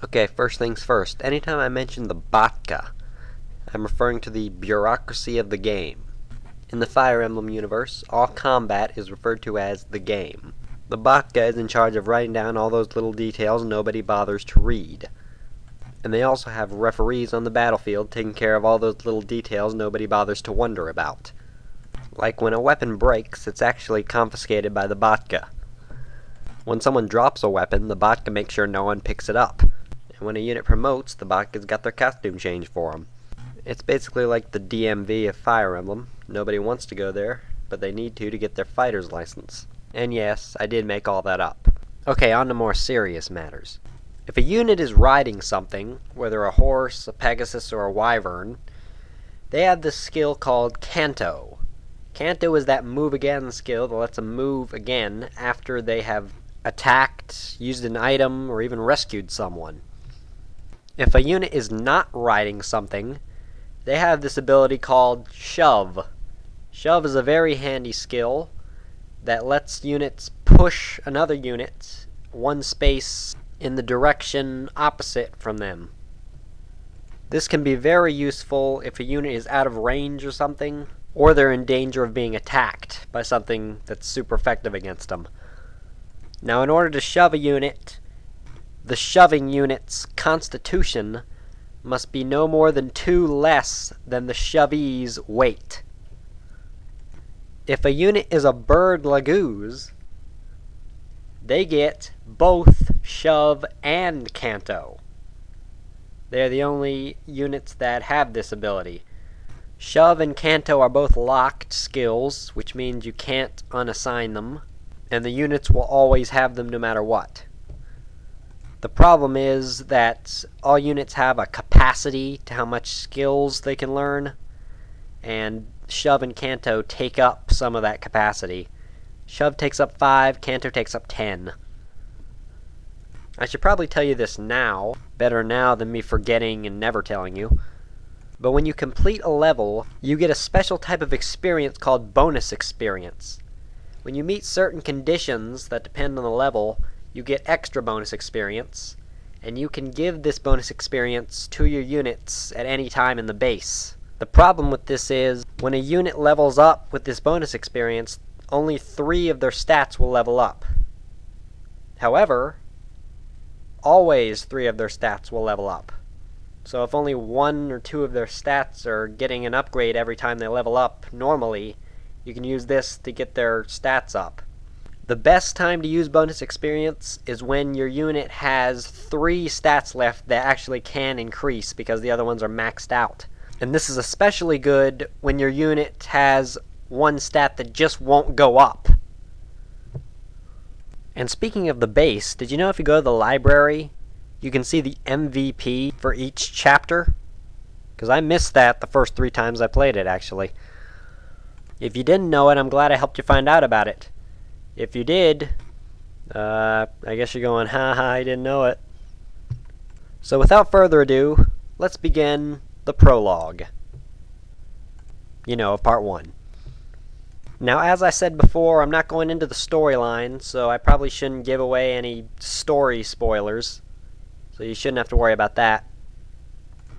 Okay, first things first. Anytime I mention the BOTG, I'm referring to the bureaucracy of the game. In the Fire Emblem universe, all combat is referred to as the game. The BOTG is in charge of writing down all those little details nobody bothers to read. And they also have referees on the battlefield taking care of all those little details nobody bothers to wonder about. Like when a weapon breaks, it's actually confiscated by the BOTG. When someone drops a weapon, the BOTG makes sure no one picks it up. And when a unit promotes, the BOTG's got their costume changed for them. It's basically like the DMV of Fire Emblem. Nobody wants to go there, but they need to get their fighter's license. And yes, I did make all that up. Okay, on to more serious matters. If a unit is riding something, whether a horse, a pegasus, or a wyvern, they have this skill called Canto. Canto is that move again skill that lets them move again after they have attacked, used an item, or even rescued someone. If a unit is not riding something, they have this ability called Shove. Shove is a very handy skill that lets units push another unit one space in the direction opposite from them. This can be very useful if a unit is out of range or something, or they're in danger of being attacked by something that's super effective against them. Now, in order to shove a unit, the shoving unit's constitution must be no more than 2 less than the shovee's weight. If a unit is a bird lagooz, they get both shove and canto. They're the only units that have this ability. Shove and canto are both locked skills, which means you can't unassign them, and the units will always have them no matter what. The problem is that all units have a capacity to how much skills they can learn, and Shove and Canto take up some of that capacity. Shove takes up 5, Canto takes up 10. I should probably tell you this now, better now than me forgetting and never telling you. But when you complete a level, you get a special type of experience called bonus experience. When you meet certain conditions that depend on the level, you get extra bonus experience, and you can give this bonus experience to your units at any time in the base. The problem with this is, when a unit levels up with this bonus experience, only 3 of their stats will level up. However, always 3 of their stats will level up. So if only 1 or 2 of their stats are getting an upgrade every time they level up normally, you can use this to get their stats up. The best time to use bonus experience is when your unit has 3 stats left that actually can increase because the other ones are maxed out. And this is especially good when your unit has 1 stat that just won't go up. And speaking of the base, did you know if you go to the library, you can see the MVP for each chapter? Because I missed that the first 3 times I played it, actually. If you didn't know it, I'm glad I helped you find out about it. If you did, I guess you're going, haha, I didn't know it. So without further ado, let's begin the prologue. You know, of part 1. Now, as I said before, I'm not going into the storyline, so I probably shouldn't give away any story spoilers. So you shouldn't have to worry about that.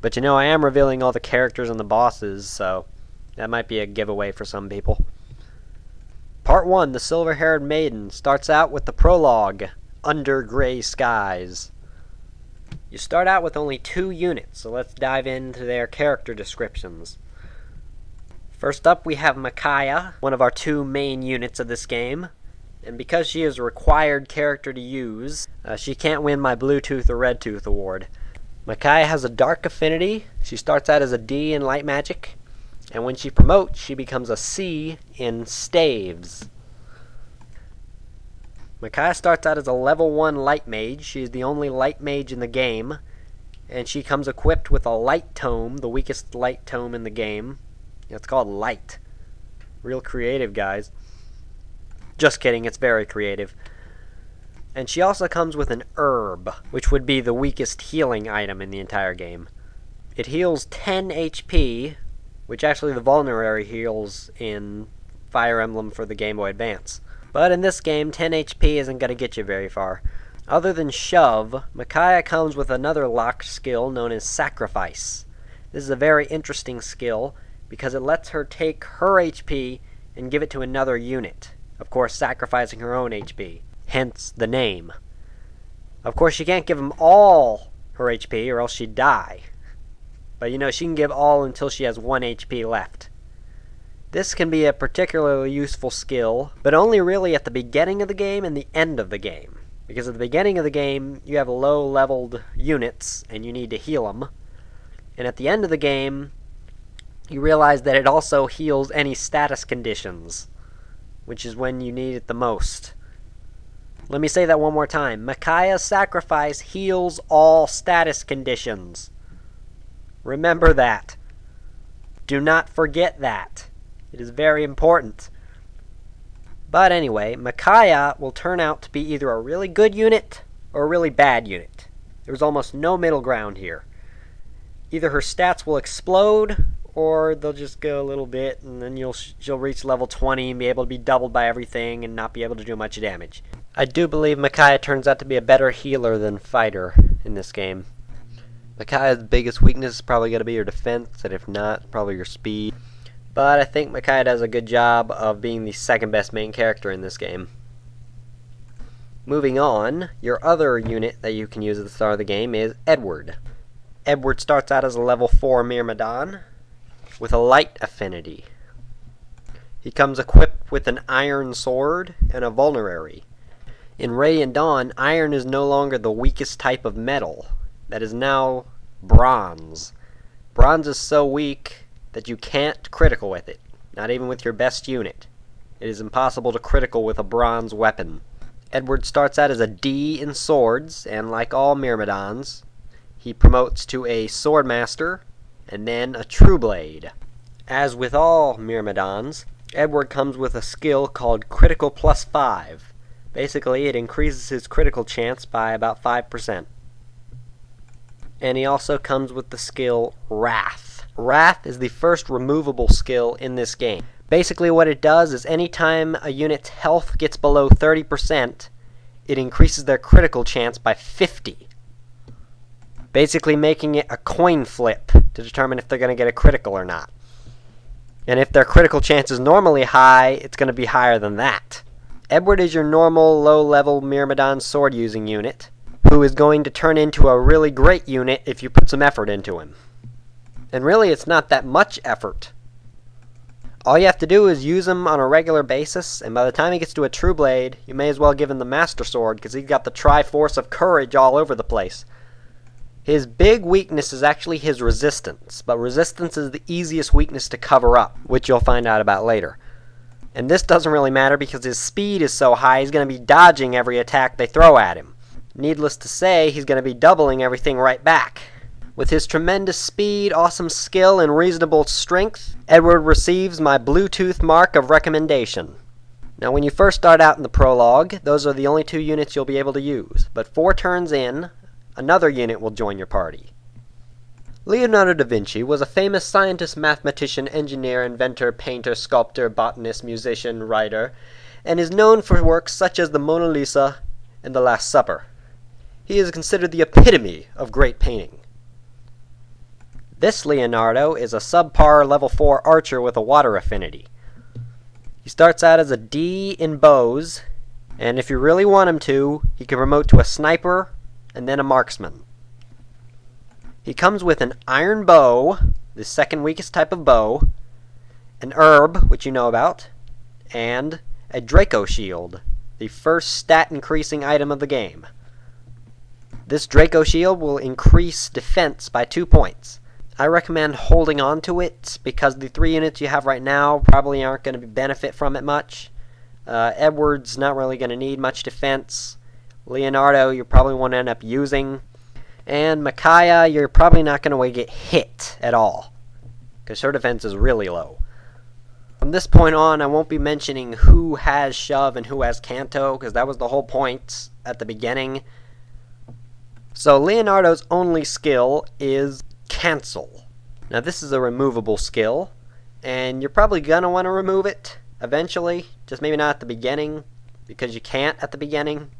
But you know, I am revealing all the characters and the bosses, so that might be a giveaway for some people. Part 1, the Silver-Haired Maiden, starts out with the prologue, Under Gray Skies. You start out with only 2 units, so let's dive into their character descriptions. First up, we have Micaiah, one of our 2 main units of this game. And because she is a required character to use, she can't win my Bluetooth or Redtooth award. Micaiah has a dark affinity. She starts out as a D in light magic. And when she promotes, she becomes a C in staves. Micaiah starts out as a level 1 light mage. She's the only light mage in the game. And she comes equipped with a light tome, the weakest light tome in the game. It's called Light. Real creative, guys. Just kidding, it's very creative. And she also comes with an herb, which would be the weakest healing item in the entire game. It heals 10 HP, which actually the Vulnerary heals in Fire Emblem for the Game Boy Advance. But in this game, 10 HP isn't going to get you very far. Other than Shove, Micaiah comes with another locked skill known as Sacrifice. This is a very interesting skill because it lets her take her HP and give it to another unit, of course sacrificing her own HP, hence the name. Of course she can't give them all her HP or else she'd die, but she can give all until she has 1 HP left. This can be a particularly useful skill, but only really at the beginning of the game and the end of the game. Because at the beginning of the game, you have low-leveled units, and you need to heal them. And at the end of the game, you realize that it also heals any status conditions, which is when you need it the most. Let me say that one more time. Micaiah's Sacrifice heals all status conditions. Remember that. Do not forget that. It is very important. But anyway, Micaiah will turn out to be either a really good unit or a really bad unit. There's almost no middle ground here. Either her stats will explode, or they'll just go a little bit, and then she'll reach level 20 and be able to be doubled by everything and not be able to do much damage. I do believe Micaiah turns out to be a better healer than fighter in this game. Micaiah's biggest weakness is probably going to be her defense, and if not, probably her speed. But I think Micaiah does a good job of being the second best main character in this game. Moving on, your other unit that you can use at the start of the game is Edward. Edward starts out as a level 4 Myrmidon with a light affinity. He comes equipped with an iron sword and a vulnerary. In Ray and Dawn, iron is no longer the weakest type of metal. That is now bronze. Bronze is so weak that you can't critical with it, not even with your best unit. It is impossible to critical with a bronze weapon. Edward starts out as a D in swords, and like all Myrmidons, he promotes to a Swordmaster, and then a True Blade. As with all Myrmidons, Edward comes with a skill called Critical Plus 5. Basically, it increases his critical chance by about 5%. And he also comes with the skill Wrath. Wrath is the first removable skill in this game. Basically what it does is anytime a unit's health gets below 30%, it increases their critical chance by 50. Basically making it a coin flip to determine if they're going to get a critical or not. And if their critical chance is normally high, it's going to be higher than that. Edward is your normal low-level Myrmidon sword-using unit, who is going to turn into a really great unit if you put some effort into him. And really, it's not that much effort. All you have to do is use him on a regular basis, and by the time he gets to a True Blade, you may as well give him the Master Sword, because he's got the Triforce of Courage all over the place. His big weakness is actually his resistance, but resistance is the easiest weakness to cover up, which you'll find out about later. And this doesn't really matter because his speed is so high, he's going to be dodging every attack they throw at him. Needless to say, he's going to be doubling everything right back. With his tremendous speed, awesome skill, and reasonable strength, Edward receives my Bluetooth mark of recommendation. Now when you first start out in the prologue, those are the only 2 units you'll be able to use, but 4 turns in, another unit will join your party. Leonardo da Vinci was a famous scientist, mathematician, engineer, inventor, painter, sculptor, botanist, musician, writer, and is known for works such as the Mona Lisa and the Last Supper. He is considered the epitome of great painting. This Leonardo is a subpar level 4 archer with a water affinity. He starts out as a D in bows, and if you really want him to, he can promote to a sniper and then a marksman. He comes with an iron bow, the second weakest type of bow, an herb, which you know about, and a Draco shield, the first stat increasing item of the game. This Draco shield will increase defense by 2 points. I recommend holding on to it because the 3 units you have right now probably aren't going to benefit from it much. Edward's not really going to need much defense. Leonardo you probably won't end up using. And Micaiah you're probably not going to get hit at all because her defense is really low. From this point on, I won't be mentioning who has Shove and who has Canto because that was the whole point at the beginning. So Leonardo's only skill is Cancel. Now this is a removable skill, and you're probably gonna want to remove it eventually, just maybe not at the beginning, because you can't at the beginning.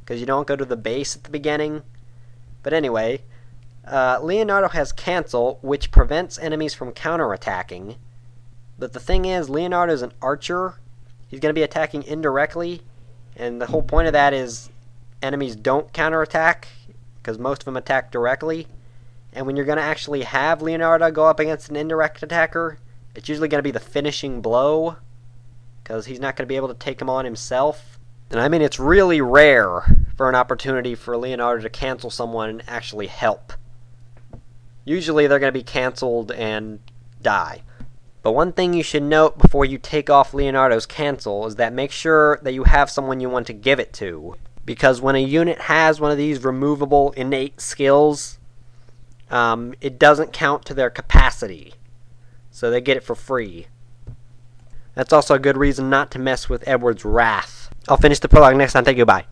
because you don't go to the base at the beginning. But anyway, Leonardo has cancel, which prevents enemies from counterattacking. But the thing is, Leonardo is an archer. He's going to be attacking indirectly, and the whole point of that is enemies don't counterattack, because most of them attack directly. And when you're going to actually have Leonardo go up against an indirect attacker, it's usually going to be the finishing blow, because he's not going to be able to take him on himself. And I mean, it's really rare for an opportunity for Leonardo to cancel someone and actually help. Usually they're going to be canceled and die. But one thing you should note before you take off Leonardo's cancel is that make sure that you have someone you want to give it to. Because when a unit has one of these removable innate skills, it doesn't count to their capacity. So they get it for free. That's also a good reason not to mess with Edward's Wrath. I'll finish the prologue next time. Thank you, bye.